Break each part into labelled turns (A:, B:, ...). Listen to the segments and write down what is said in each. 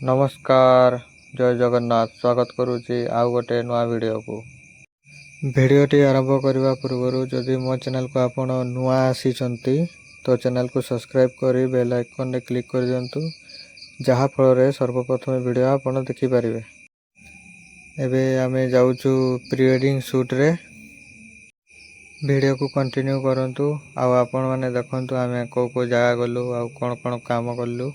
A: नमस्कार जय जगन्नाथ स्वागत करुच्ची आउ गोटे नुआ वीडियो को भिडियोटी आरंभ करने पूर्व जदि मो चैनल को आपण नुआ आसी तो चैनल को सब्सक्राइब कर बेल आइकन रे क्लिक कर दिंतु जहाँ फल सर्वप्रथम वीडियो आपण देखिपारे। एबे आमे जाउछु प्री वेडिंग शूट रे वीडियो को कंटिन्यू करंतु आउ आपण माने देखंतु आमे को जगह गलु आउ कोन कोन काम कलु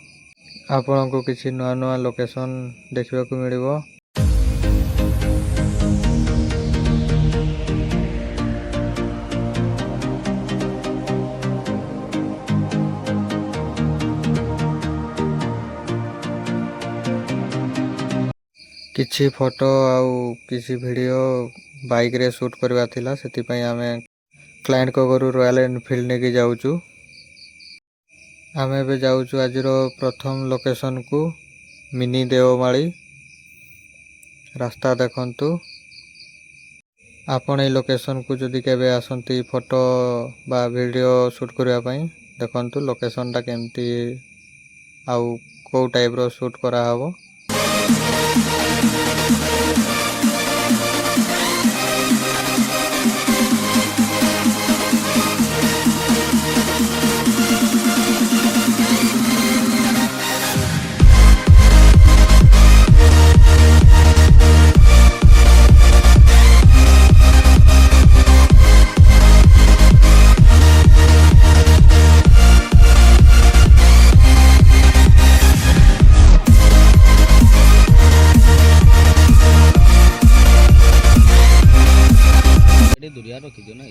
A: आपण को किसी नुआ नुआ लोकेशन देखा मिलिबो। किछि फोटो आउ किछि वीडियो बाइक रे शूट करवा थिला सेति पई आमे क्लाइंट को घरु रॉयल एनफील्ड नेकी जाउछु। आमे बे जाउछु आजिरो प्रथम लोकेशन को मिनी देवमाली रास्ता देखंतु। आपण ए लोकेशन को जदि केबे आसंती फोटो बा वीडियो शूट करबा पई देखंतु लोकेशन ता केमती आउ को टाइप रो शूट करा हबो।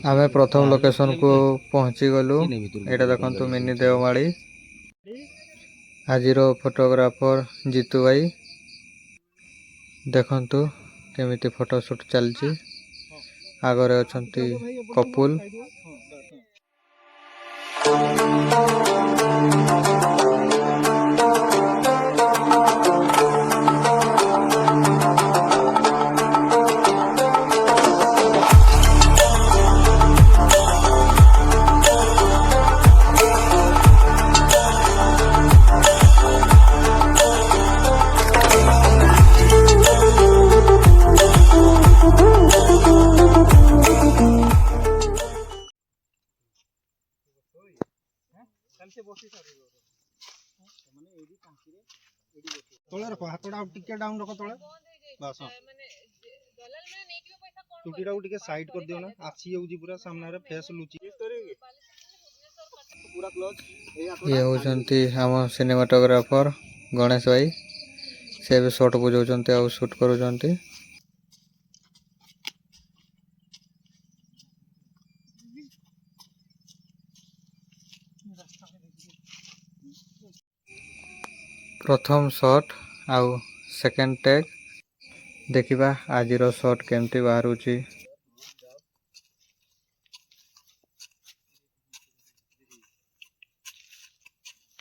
A: आमे प्रथम लोकेशन को पहुंची गलु। एटा देखंतु मिनी देवमाली आजिरो फोटोग्राफर जीतू भाई देखंतु केमिति फोटो शूट चलची। आगरे अछंती कपुल
B: तोले रखो हाथोड़ा टिके डाउन रखो तोले बस टुटीटा को टिके साइड कर दियो ना आसी होउजी पूरा सामने रे फेस लुची पूरा क्लोज
A: ये होचंती हम सिनेमाटोग्राफर गणेश भाई से भी शॉट बुझाउचंती आ शूट करूचंती। प्रथम शॉट आउ सेकंड टेक देखिबा आजिरो शॉट केमती बाहरुची।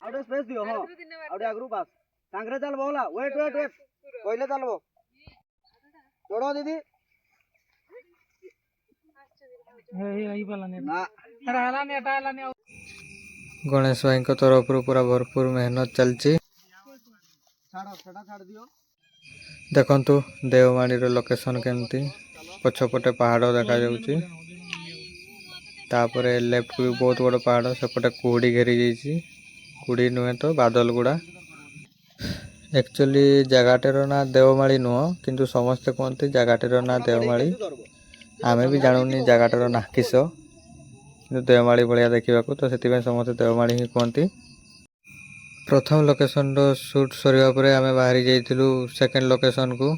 B: आउट स्पेस दियो हां आउट आगरु पास सांगरे चल बोला वेट वेट वेट पहिले चलबो छोड़ो दीदी हे वाला ने ना हराला ने हटाला ने
A: गणेश भाई को तरफ पूरा भरपूर मेहनत चलची। देखंतु देवमाली रो लोकेशन केमती पछपटे पहाड़ देखा जाउची। तापरे लेफ्ट को भी बहुत बड़ पहाड़ सेपटे कुहुड़ी घेरी जाइची। कुड़ी नुहे तो बादल गुड़ा एक्चुअली जगाटेर ना देवमाली नुह किंतु समस्ते कहते जगाटेर ना देवमाली। आमे भी जानूनी जगाटेर ना किस देवमाली भाया देखा तो से समस्ते देवमाली ही कहती। प्रथम लोकेशन रो शूट सरिया परे आमे बाहरी जाइथिलु सेकंड लोकेशन को।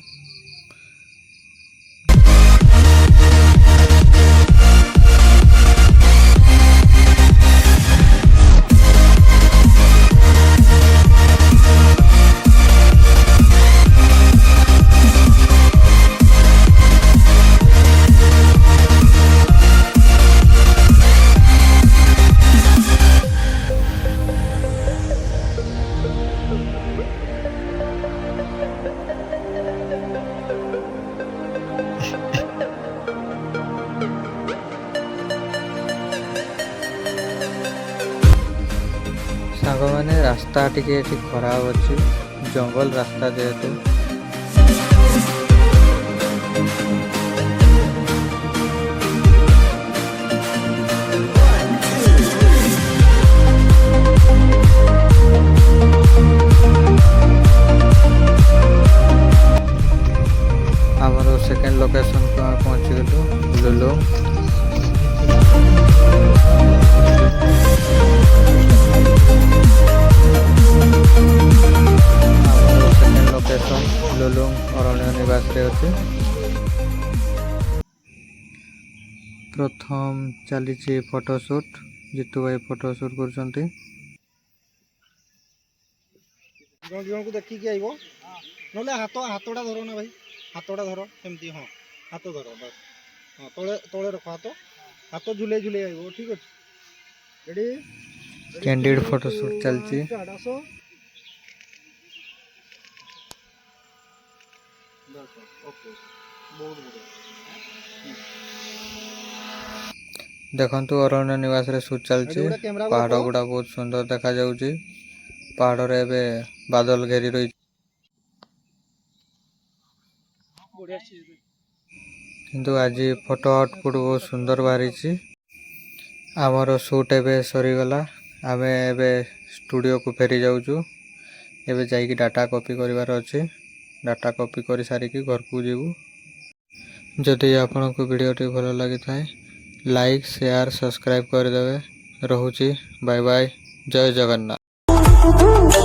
A: सांग मैंने रास्ता टिके खराब अच्छी जंगल रास्ता जेहेतु आमर सेकेंड लोकेशन को पहुंची गलु लुलु सेकेंड लोकेशन लुलुंग अरण्य निवास रे अछि। प्रथम चली फोटोशूट जीतू भाई फोटोशूट कर
B: को देखिकी आइब ना हाथटा धर ना भाई हाथटा धर सेमती हाँ हाथ धर बस हाँ तले तले रख हाथ हाथ झुले झुले आइब ठीक अच्छे रेडी
A: कैंडिड फोटोशूट चलची।
B: आस ओके बहुत बढ़िया
A: देखंतु अरण्य निवास रे शूट चलची। पहाड़ गुड़ा बहुत सुंदर देखा जाउची। पहाड़ रे एबे बादल घेरी रही किंतु आज फोटो आउटपुट बहुत सुंदर बाहरी। आमर शूट एबे सरीगला आमे एबे स्टूडियो को फेरी जाउचु। एबे जाइकी डाटा कॉपी करिवार अछि। डाटा कॉपी करि सारिकी घर को जीवु। जदि आपनको वीडियोटी भल लगी थाए लाइक शेयर सब्सक्राइब कर देवे। रहुची बाय बाय जय जगन्नाथ।